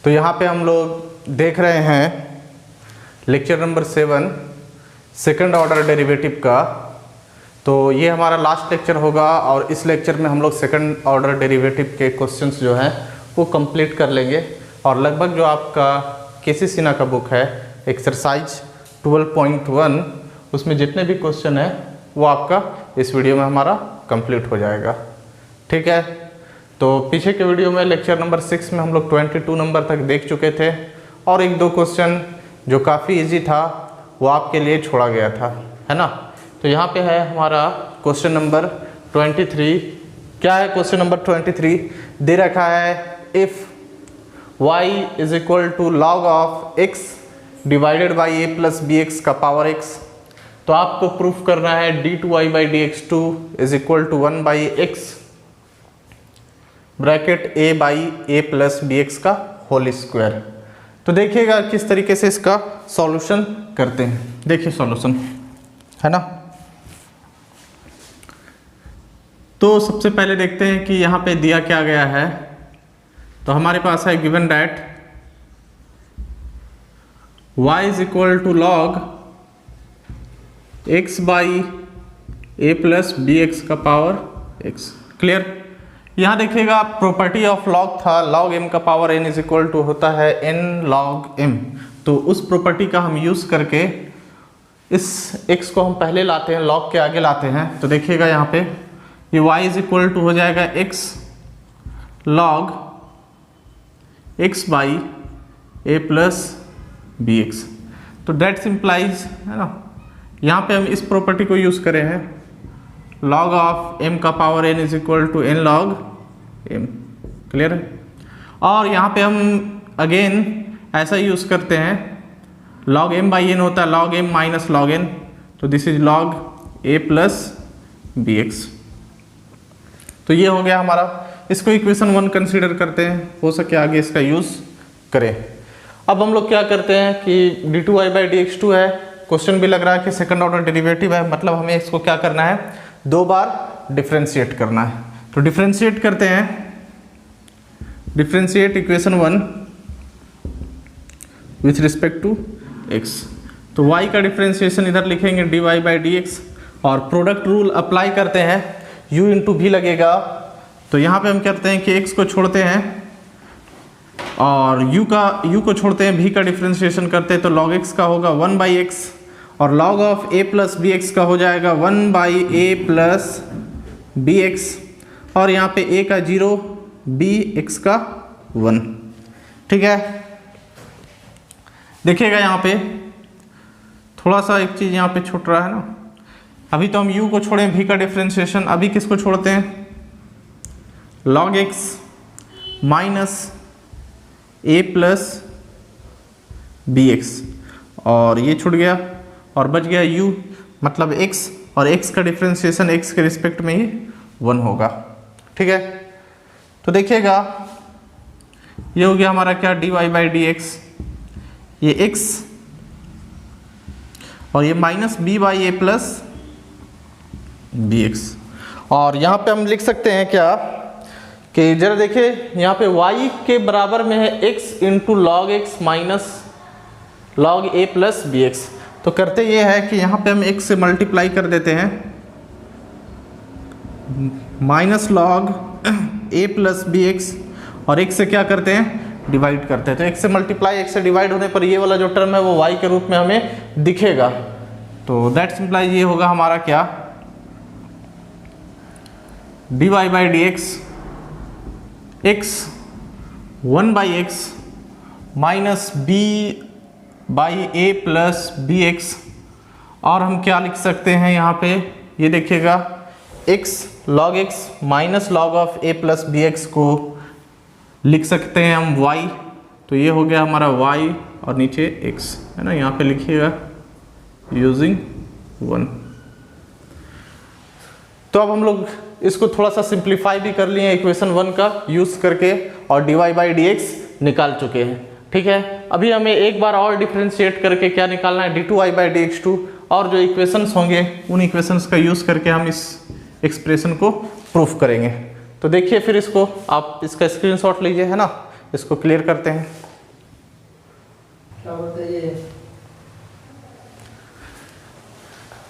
तो यहाँ पे हम लोग देख रहे हैं lecture number 7 second order derivative का। तो ये हमारा लास्ट लेक्चर होगा और इस लेक्चर में हम लोग सेकंड ऑर्डर डेरिवेटिव के क्वेश्चंस जो हैं वो कंप्लीट कर लेंगे और लगभग जो आपका केसी सिन्हा का बुक है एक्सरसाइज 12.1 उसमें जितने भी क्वेश्चन है वो आपका इस वीडियो में हमारा कंप्लीट हो जाएगा। ठीक है, तो पीछे के वीडियो में लेक्चर नंबर 6 में हम लोग 22 नंबर तक देख चुके थे और एक दो क्वेश्चन जो काफ़ी इजी था वो आपके लिए छोड़ा गया था, है ना। तो यहाँ पे है हमारा क्वेश्चन नंबर 23। क्या है क्वेश्चन नंबर 23? दे रखा है if y is equal to log of x divided by a plus B x का पावर x। तो आपको प्रूफ करना है d2y बाई dx2 is equal to 1 by x bracket a by a plus B x का whole square. तो देखिएगा किस तरीके से इसका सॉल्यूशन करते हैं। देखिए सॉल्यूशन, है ना। तो सबसे पहले देखते हैं कि यहाँ पे दिया क्या गया है। तो हमारे पास है given that y is equal to log x by a plus B x का पावर x। क्लियर। यहाँ देखिएगा प्रॉपर्टी ऑफ लॉग था, लॉग m का power n is equal to होता है n लॉग m। तो उस प्रॉपर्टी का हम यूज़ करके इस x को हम पहले लाते हैं, लॉग के आगे लाते हैं। तो देखिएगा यहाँ पे ये y इज इक्वल टू हो जाएगा x log x by a plus B x. तो डेट सिंप्लाइज, है ना। यहाँ पे हम इस प्रॉपर्टी को यूज़ करें हैं लॉग ऑफ m का power n is equal to n log m। Clear है। और यहाँ पे हम अगेन ऐसा यूज़ करते हैं लॉग m बाई n होता है log m minus log n। तो this is log a plus B x. तो ये हो गया हमारा। इसको इक्वेशन 1 कंसीडर करते हैं, हो सके आगे इसका यूज़ करें। अब हम लोग क्या करते हैं कि d2y बाई dx2 है, क्वेश्चन भी लग रहा है कि सेकंड ऑर्डर डेरिवेटिव है, मतलब हमें इसको क्या करना है, 2 बार डिफ्रेंशिएट करना है। तो डिफ्रेंशिएट करते हैं, differentiate equation 1 with respect to x। तो y का डिफ्रेंशिएशन इधर लिखेंगे dy बाई dx और प्रोडक्ट रूल अप्लाई करते हैं, u इंटू भी लगेगा। तो यहाँ पे हम करते हैं कि x को छोड़ते हैं और u को छोड़ते हैं, v का डिफ्रेंशिएशन करते हैं। तो log x का होगा 1 बाई एक्स और log of a plus B x का हो जाएगा 1 by a plus B x और यहाँ पे a का 0, b x का 1। ठीक है। देखिएगा यहाँ पे थोड़ा सा एक चीज़ यहाँ पे छूट रहा है ना। अभी तो हम u को छोड़ें, v का डिफ्रेंशिएशन। अभी किसको छोड़ते हैं, log x minus a plus B x और ये छूट गया और बच गया u मतलब x और x का डिफ्रेंशिएशन x के रिस्पेक्ट में ही 1 होगा। ठीक है। तो देखिएगा ये हो गया हमारा क्या, dy बाई dx, ये x और ये minus b by a plus B x. और यहाँ पे हम लिख सकते हैं क्या कि जरा देखिए यहाँ पे y के बराबर में है x into log X minus log a plus B x. तो करते ये है कि यहाँ पे हम x से मल्टीप्लाई कर देते हैं minus log a plus B x और x से क्या करते हैं, डिवाइड करते हैं। तो x से मल्टीप्लाई x से डिवाइड होने पर ये वाला जो टर्म है वो y के रूप में हमें दिखेगा। तो दैट सिंप्लाइज ये होगा हमारा क्या, dy by dx x 1 by x minus b by a plus B x. और हम क्या लिख सकते हैं यहाँ पे, ये देखिएगा x log x minus log of a plus B x को लिख सकते हैं हम y। तो ये हो गया हमारा y और नीचे x, है ना। यहाँ पे लिखिएगा यूजिंग 1। तो अब हम लोग इसको थोड़ा सा सिंप्लीफाई भी कर लिए इक्वेशन 1 का यूज़ करके और dy बाई dx निकाल चुके हैं। ठीक है। अभी हमें एक बार और डिफ्रेंशिएट करके क्या निकालना है, d2y बाई dx2 और जो इक्वेशंस होंगे उन इक्वेशंस का यूज़ करके हम इस एक्सप्रेशन को प्रूफ करेंगे। तो देखिए फिर इसको आप इसका स्क्रीनशॉट लीजिए, है ना। इसको क्लियर करते हैं। क्या बताइए।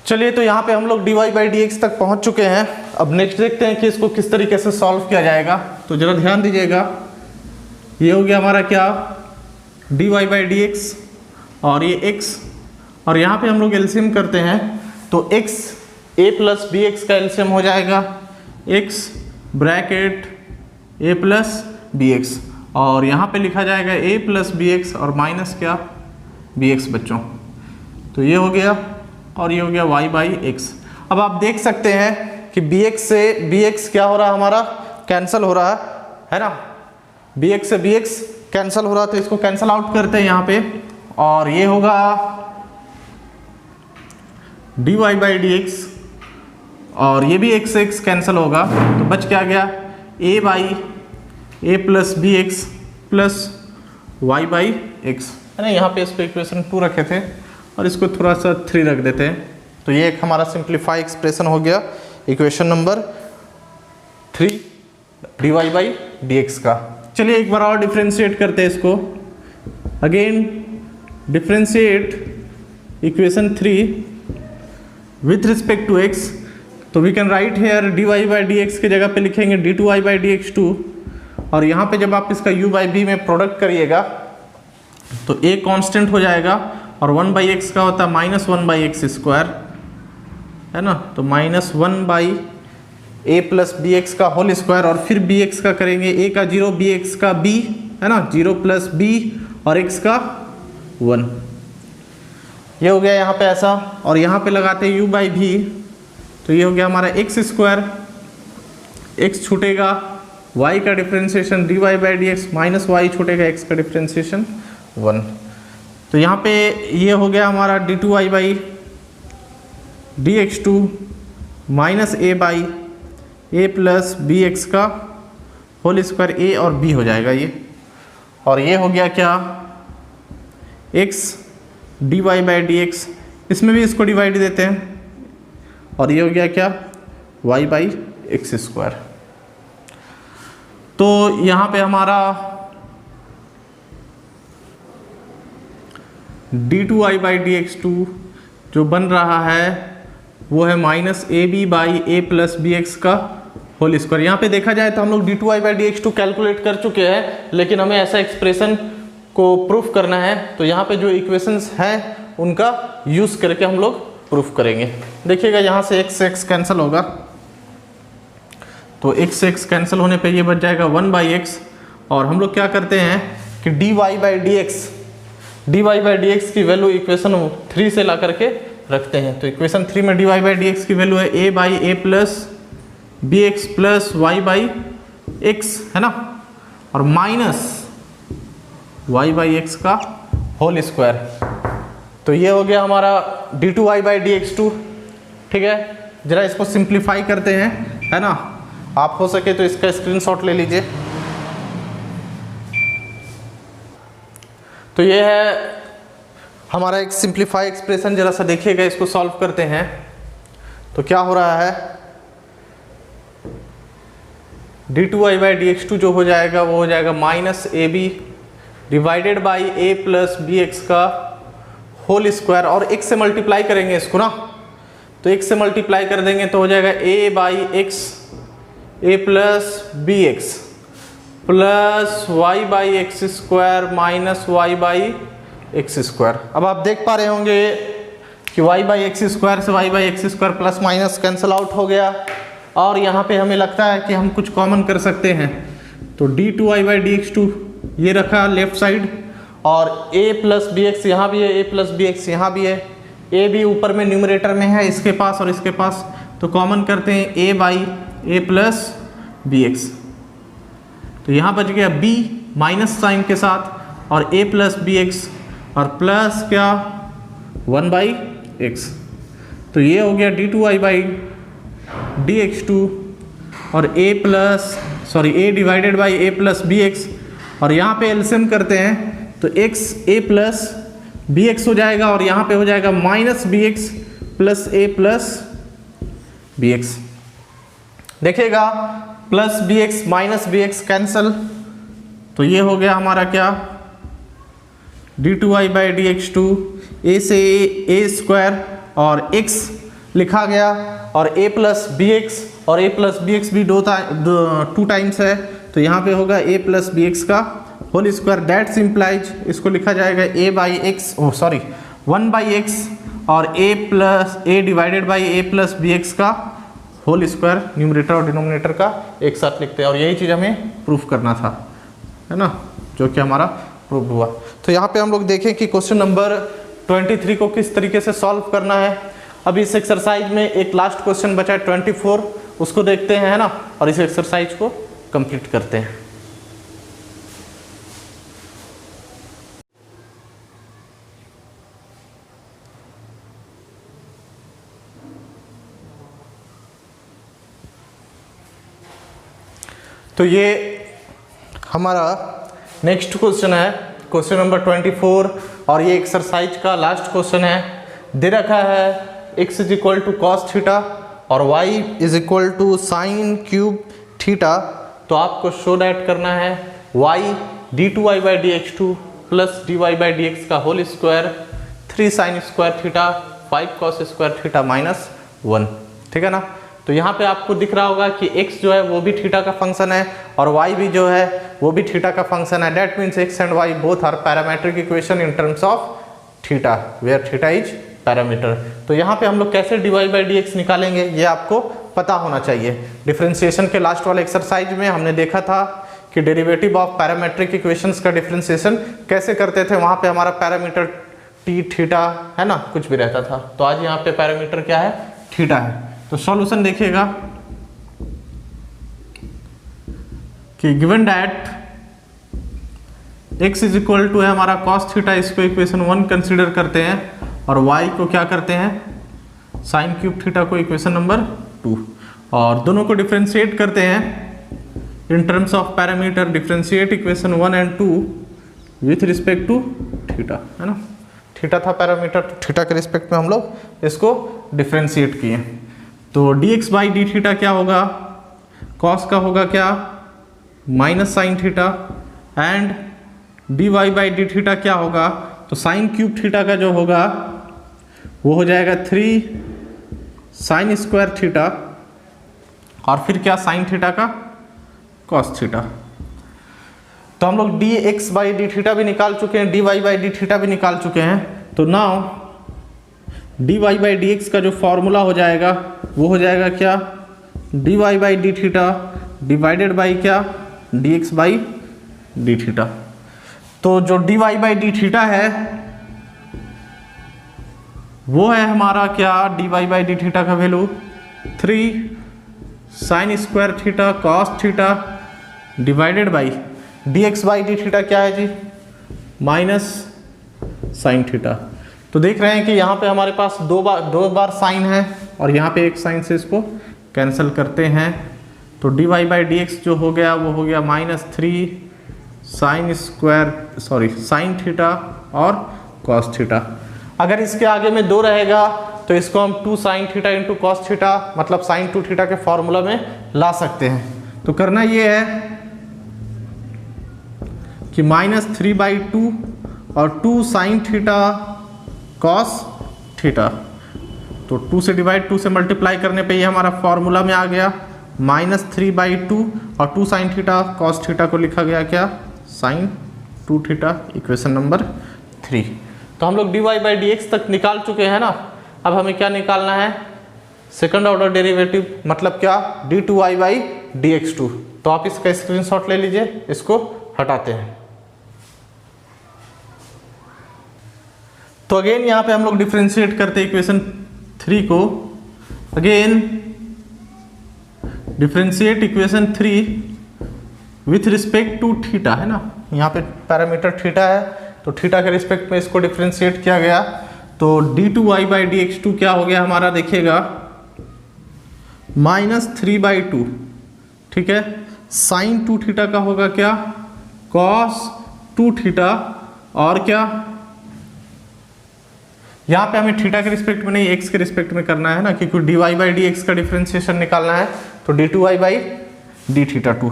चलिए, तो यहाँ पे हम लोग dy बाई डी एक्स तक पहुँच चुके हैं। अब नेक्स्ट देखते हैं कि इसको किस तरीके से सॉल्व किया जाएगा। तो जरा ध्यान दीजिएगा, ये हो गया हमारा क्या, dy बाई डी एक्स और ये x, और यहाँ पे हम लोग एलसीएम करते हैं तो x a plus B x का एलसीएम हो जाएगा x bracket a plus B x, और यहाँ पे लिखा जाएगा a प्लस बी एक्स और माइनस क्या, बी एक्स बच्चों। तो ये हो गया और ये हो गया y बाई एक्स। अब आप देख सकते हैं कि bx से bx क्या हो रहा है, हमारा कैंसिल हो रहा है ना, bx से bx कैंसिल हो रहा है, तो इसको कैंसिल आउट करते हैं यहाँ पे, और ये होगा dy बाई डी एक्स, और ये भी x से x कैंसिल होगा, तो बच क्या गया, a by a plus B x plus y by x, है ना। यहाँ पे इसको इक्वेशन 2 रखे थे और इसको थोड़ा सा 3 रख देते हैं, तो ये एक हमारा सिंप्लीफाई एक्सप्रेशन हो गया equation number 3 dy by d x का। चलिए एक बार और डिफ्रेंशिएट करते हैं इसको। Again differentiate equation 3 with respect to x, तो we can write here dy by d x की जगह पे लिखेंगे d2y बाई डी एक्स 2, और यहाँ पे जब आप इसका u बाई b में प्रोडक्ट करिएगा तो a कांस्टेंट हो जाएगा, और 1 बाई एक्स का होता है माइनस 1 बाई एक्स स्क्वायर, है ना। तो minus 1 by a plus B x का होल स्क्वायर, और फिर बी एक्स का करेंगे a का 0, बी एक्स का b, है ना, 0 प्लस b और x का 1। ये हो गया यहाँ पे ऐसा, और यहाँ पे लगाते हैं u बाई v, तो ये हो गया हमारा एक्स स्क्वायर, x छूटेगा, y का differentiation dy by d x minus y छूटेगा, x का डिफ्रेंशिएशन 1। तो यहाँ पे ये हो गया हमारा d2y by d x 2 minus a by a plus B x का होल स्क्वायर, a और b हो जाएगा ये, और ये हो गया क्या, x dy by d x, इसमें भी इसको डिवाइड देते हैं, और ये हो गया क्या, y बाई एक्स स्क्वायर। तो यहाँ पे हमारा d2y बाई डी एक्स 2 जो बन रहा है वो है minus a b by a plus B x का होल स्क्वायर। यहाँ पे देखा जाए तो हम लोग d2y by d x 2 calculate कर चुके हैं, लेकिन हमें ऐसा एक्सप्रेशन को प्रूफ करना है, तो यहाँ पे जो इक्वेशंस हैं उनका यूज़ करके हम लोग प्रूफ करेंगे। देखिएगा यहाँ से x कैंसिल होगा, तो x कैंसिल होने पे ये बच जाएगा 1 बाई एक्स, और हम लोग क्या करते हैं कि dy बाई डी एक्स की वैल्यू इक्वेशन 3 से ला करके रखते हैं। तो इक्वेशन 3 में dy बाई डी एक्स की वैल्यू है a by a plus B x plus y by x, है ना, और माइनस y बाई एक्स का होल स्क्वायर। तो ये हो गया हमारा d2y बाई डी एक्स 2। ठीक है, जरा इसको सिंप्लीफाई करते हैं, है ना। आप हो सके तो इसका स्क्रीनशॉट ले लीजिए। तो ये है हमारा एक सिंप्लीफाई एक्सप्रेशन, जरा सा देखिएगा, इसको सॉल्व करते हैं। तो क्या हो रहा है, d2y बाई डी एक्स 2 जो हो जाएगा वो हो जाएगा minus a b divided by a plus B x का होल स्क्वायर, और x से मल्टीप्लाई करेंगे इसको ना, तो x से मल्टीप्लाई कर देंगे तो हो जाएगा a by x a plus B x plus y by x square minus y by x square. अब आप देख पा रहे होंगे कि y बाई एक्स स्क्वायर से y by x square plus minus cancel out हो गया, और यहाँ पे हमें लगता है कि हम कुछ कॉमन कर सकते हैं। तो d2y बाई डी एक्स 2 ये रखा लेफ्ट साइड, और a प्लस बी एक्स यहाँ भी है, a प्लस बी एक्स यहाँ भी है, a भी ऊपर में न्यूमरेटर में है इसके पास और इसके पास, तो कॉमन करते हैं a by a plus B x. तो यहाँ बच गया b माइनस साइन के साथ, और a प्लस बी एक्स और प्लस क्या 1 बाई एक्स। तो ये हो गया d2y बाई डी एक्स 2 और a divided by a plus B x, और यहाँ पे एलसीएम करते हैं तो x a plus B x हो जाएगा, और यहाँ पे हो जाएगा minus b x plus a plus B x. देखिएगा plus B x minus b x cancel, तो ये हो गया हमारा क्या d2y/dx2 a से a स्क्वायर और x लिखा गया, और a प्लस बी एक्स, और a प्लस बी एक्स भी टू टाइम्स है, तो यहाँ पे होगा a प्लस बी एक्स का होल स्क्वायर। दैट्स इम्प्लाइज, इसको लिखा जाएगा वन बाई एक्स और a divided by a plus B x का होल स्क्वायर, न्यूमरेटर और डिनोमिनेटर का एक साथ लिखते हैं, और यही चीज़ हमें प्रूफ करना था, है ना, जो कि हमारा प्रूफ हुआ। तो यहाँ पे हम लोग देखें कि क्वेश्चन नंबर 23 को किस तरीके से सॉल्व करना है। अभी इस एक्सरसाइज में एक लास्ट क्वेश्चन बचा है 24, उसको देखते हैं, है ना, और इस एक्सरसाइज को कंप्लीट करते हैं। तो ये हमारा नेक्स्ट क्वेश्चन है, क्वेश्चन नंबर 24, और ये एक्सरसाइज का लास्ट क्वेश्चन है। दे रखा है x is equal to cos theta और y is equal to sine cube theta. तो आपको शो दैट करना है y d2y/dx2 प्लस dy/dx का whole square 3 sine square theta 5 cos square theta minus 1, ठीक है ना। तो यहाँ पे आपको दिख रहा होगा कि x जो है वो भी थीटा का फंक्शन है और y भी जो है वो भी थीटा का फंक्शन है। That means x and y both are parametric equation in terms of theta, where theta is parameter. तो यहाँ पे हम लोग कैसे dy/dx निकालेंगे ये आपको पता होना चाहिए। डिफरेंशिएशन के लास्ट वाले एक्सरसाइज में हमने देखा था कि डेरिवेटिव ऑफ पैरामेट्रिक इक्वेशंस का डिफरेंशिएशन कैसे करते थे। वहाँ पे हमारा पैरामीटर t थीटा है ना, कुछ भी रहता था। तो आज यहाँ पे पैरामीटर क्या है, थीटा है। तो सॉल्यूशन देखिएगा कि given that x is equal to है हमारा cos थीटा, इसको इक्वेशन 1 कंसीडर करते हैं, और y को क्या करते हैं, साइन क्यूब थीटा को इक्वेशन नंबर 2, और दोनों को डिफरेंशिएट करते हैं in terms of parameter. Differentiate equation 1 and 2 with respect to theta, है ना, थीटा था पैरामीटर, तो थीटा के रिस्पेक्ट में हम लोग इसको डिफरेंशिएट किए। तो dx बाई डी थीटा क्या होगा, कॉस का होगा क्या, minus sine theta, and dy by D theta क्या होगा, तो साइन क्यूब थीटा का जो होगा वो हो जाएगा 3 साइन स्क्वायर थीटा, और फिर क्या साइन थीटा का कॉस थीटा। तो हम लोग dx बाई डी थीटा भी निकाल चुके हैं, dy बाई डी थीटा भी निकाल चुके हैं। तो now dy by d x का जो फॉर्मूला हो जाएगा वो हो जाएगा क्या, dy by D theta divided by क्या, dx बाई डी थीटा। तो जो dy बाई डी थीटा है वो है हमारा क्या, dy बाई डी थीटा का value 3 sine square theta cos theta divided by dx by D theta क्या है जी, माइनस साइन थीटा। तो देख रहे हैं कि यहाँ पे हमारे पास दो बार साइन है, और यहाँ पे एक साइन से इसको कैंसिल करते हैं। तो dy बाई डी एक्स जो हो गया वो हो गया -3 साइन थीटा और कॉस थीटा। अगर इसके आगे में 2 रहेगा तो इसको हम 2 sine theta into cos theta मतलब साइन 2 थीटा के फॉर्मूला में ला सकते हैं। तो करना ये है कि -3/2 और 2 साइन थीटा कॉस थीटा, तो 2 से डिवाइड 2 से मल्टीप्लाई करने पे ये हमारा फॉर्मूला में आ गया -3/2 और 2 साइन थीटा कॉस थीटा को लिखा गया क्या, साइन 2 थीटा, इक्वेशन नंबर 3। तो हम लोग dy बाई डी एक्स तक निकाल चुके हैं ना। अब हमें क्या निकालना है, सेकंड ऑर्डर डेरिवेटिव, मतलब क्या, d2y बाई dx2। तो आप इसका स्क्रीनशॉट ले लीजिए, इसको हटाते हैं। तो अगेन यहाँ पे हम लोग डिफरेंशिएट करते हैं इक्वेशन 3 को। Again differentiate equation 3 with respect to theta, है ना, यहाँ पे पैरामीटर थीटा है, तो थीटा के रिस्पेक्ट में इसको डिफरेंशिएट किया गया। तो d2y बाई dx2 क्या हो गया हमारा, देखिएगा -3/2, ठीक है। साइन 2 थीटा का होगा क्या, cos 2 थीटा, और क्या, यहाँ पे हमें थीटा के रिस्पेक्ट में नहीं x के रिस्पेक्ट में करना है ना, क्योंकि dy बाई dx का डिफरेंशिएशन निकालना है। तो d2y बाई डी थीटा 2,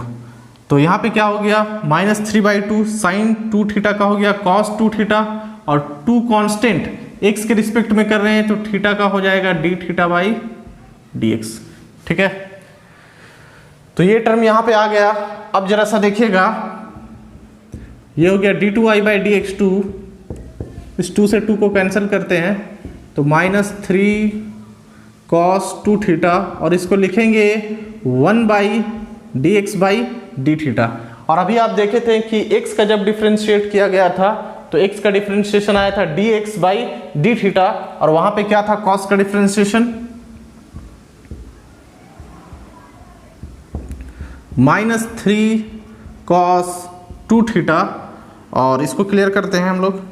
तो यहाँ पे क्या हो गया, -3/2 साइन 2 थीटा का हो गया कॉस 2 थीटा, और 2 कांस्टेंट एक्स के रिस्पेक्ट में कर रहे हैं तो थीटा का हो जाएगा D theta by d x. ठीक है, तो ये टर्म यहाँ पे आ गया। अब जरा सा देखिएगा, ये हो गया d2i/dx2, इस 2 से 2 को कैंसिल करते हैं तो -3 cos 2 थीटा, और इसको लिखेंगे 1/dx/d थीटा। और अभी आप देखे थे कि x का जब डिफ्रेंशिएट किया गया था तो x का डिफ्रेंशिएशन आया था dx/d थीटा, और वहां पे क्या था cos का डिफ्रेंशिएशन -3 cos 2 थीटा, और इसको क्लियर करते हैं हम लोग।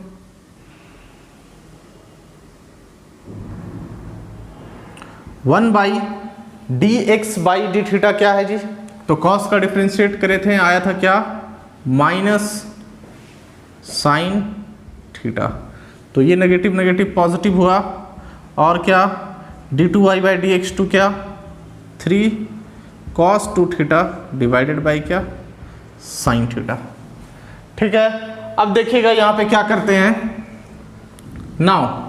वन बाई dx/d थीटा क्या है जी, तो cos का डिफ्रेंशिएट करे थे आया था क्या माइनस साइन थीटा, तो ये नेगेटिव नेगेटिव पॉजिटिव हुआ, और क्या d2i/dx2 क्या 3 cos 2 थीटा डिवाइडेड बाई क्या साइन थीटा। ठीक है, अब देखिएगा यहां पे क्या करते हैं, नाउ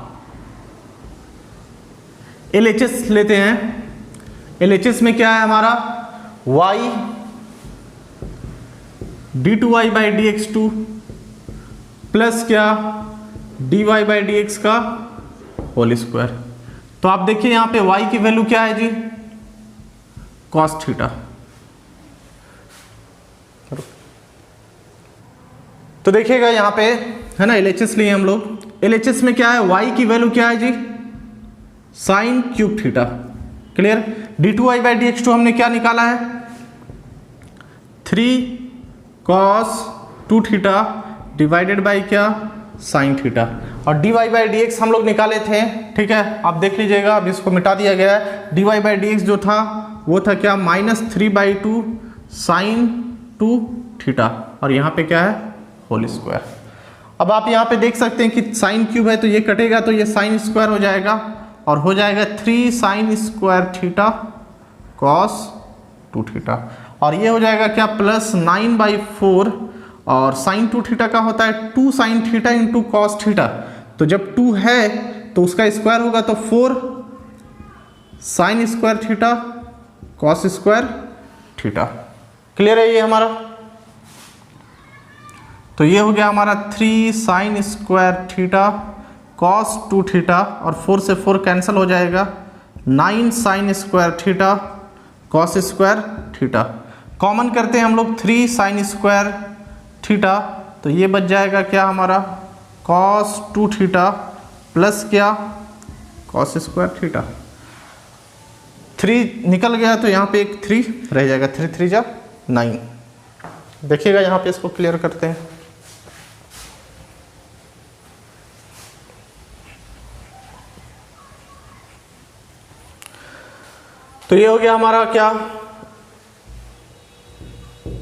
LHS लेते हैं। LHS में क्या है हमारा y d2i/dx2 प्लस क्या dy/dx का होल स्क्वायर। तो आप देखिए यहां पे y की वैल्यू क्या है जी cos थीटा। तो देखिएगा यहां पे है ना LHS लिए हम लोग, LHS में क्या है y की वैल्यू क्या है जी sine cube theta. Clear, d2i/dx2 हमने क्या निकाला है 3 cos 2 थीटा डिवाइडेड बाई क्या साइन थीटा, और dy/dx हम लोग निकाले थे। ठीक है, आप देख लीजिएगा, अब इसको मिटा दिया गया है। dy/dx जो था वो था क्या -3/2 साइन 2 थीटा, और यहाँ पे क्या है होल स्क्वायर। अब आप यहाँ पे देख सकते हैं कि साइन क्यूब है तो ये कटेगा तो ये साइन स्क्वायर हो जाएगा, और हो जाएगा 3 sine square theta cos 2 theta, और ये हो जाएगा क्या प्लस 9/4, और साइन 2 थीटा का होता है 2 sine theta into cos theta, तो जब 2 है तो उसका स्क्वायर होगा तो 4 sign square theta cos square theta. Clear है ये हमारा, तो ये हो गया हमारा 3 sine square theta cos 2 theta, और 4 से 4 कैंसिल हो जाएगा 9 sign square theta cos square theta. Common करते हैं हम लोग 3 साइन स्क्वायर थीटा, तो ये बच जाएगा क्या हमारा कॉस 2 थीटा प्लस क्या कॉस स्क्वायर थीटा। 3 निकल गया तो यहाँ पे एक 3 रह जाएगा, 3 3 जा 9। देखिएगा यहाँ पे इसको क्लियर करते हैं। तो ये हो गया हमारा क्या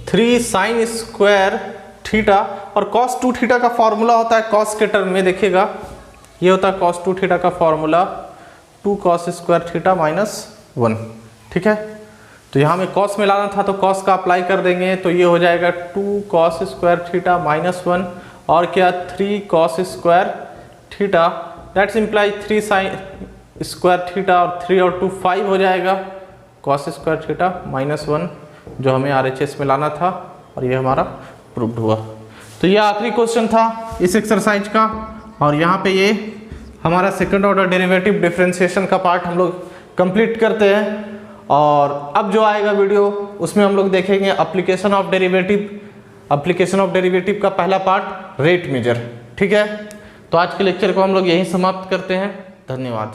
3 साइन स्क्वायर थीटा, और cos 2 थीटा का फॉर्मूला होता है cos के टर्म में। देखिएगा ये होता है cos 2 थीटा का फॉर्मूला 2 cos स्क्वायर थीटा -1। ठीक है, तो यहाँ में cos में लाना था तो cos का अप्लाई कर देंगे, तो ये हो जाएगा 2 cos स्क्वायर थीटा -1, और क्या 3 cos square theta, that's imply 3 sine square theta, और 3 और 2 5 हो जाएगा cos स्क्वायर थीटा -1 जो हमें RHS में लाना था, और ये हमारा प्रूव्ड हुआ। तो ये आखिरी क्वेश्चन था इस एक्सरसाइज का, और यहाँ पे ये हमारा सेकंड ऑर्डर डेरिवेटिव डिफरेंशिएशन का पार्ट हम लोग कंप्लीट करते हैं। और अब जो आएगा वीडियो उसमें हम लोग देखेंगे एप्लीकेशन ऑफ डेरिवेटिव का पहला पार्ट रेट मेजर। ठीक है, तो आज के लेक्चर को हम लोग यहीं समाप्त करते हैं। धन्यवाद।